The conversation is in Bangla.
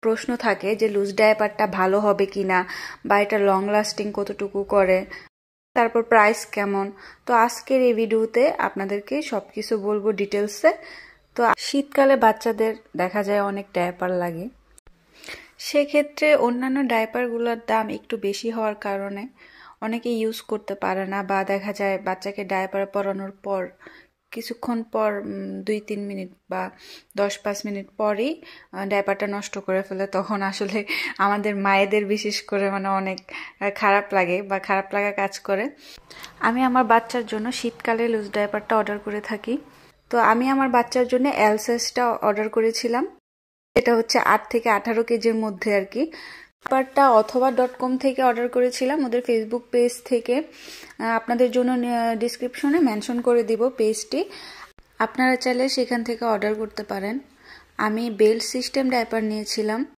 প্রশ্ন থাকে যে লুজ ডায়াপারটা ভালো হবে কিনা বা এটা লং লাস্টিং কতটুকু করে, তারপর প্রাইস কেমন। তো আজকের এই ভিডিওতে আপনাদেরকে সবকিছু বলবো ডিটেলসে। তো শীতকালে বাচ্চাদের দেখা যায় অনেক ডায়াপার লাগে, সেক্ষেত্রে অন্যান্য ডায়াপারগুলোর দাম একটু বেশি হওয়ার কারণে অনেকে ইউজ করতে পারে না, বা দেখা যায় বাচ্চাকে ডায়াপার পরানোর পর কিছুক্ষণ পর 2-3 মিনিট বা 10-5 মিনিট পরেই ডায়াপারটা নষ্ট করে ফেলে। তখন আসলে আমাদের মায়েদের বিশেষ করে অনেক খারাপ লাগে বা খারাপ লাগা কাজ করে। আমি আমার বাচ্চার জন্য শীতকালে লুজ ডায়াপারটা অর্ডার করে থাকি। তো আমি আমার বাচ্চার জন্য এল সাইজটা অর্ডার করেছিলাম, এটা হচ্ছে 8 থেকে 18 কেজির মধ্যে আর কি। ডায়াপারটা অথবা .com থেকে অর্ডার করেছিলাম, ওদের ফেসবুক পেজ থেকে। আপনাদের জন্য ডিসক্রিপশনে মেনশন করে দিব পেজটি, আপনারা চাইলে সেখান থেকে অর্ডার করতে পারেন। আমি বেল্ট সিস্টেম ডায়াপার নিয়েছিলাম।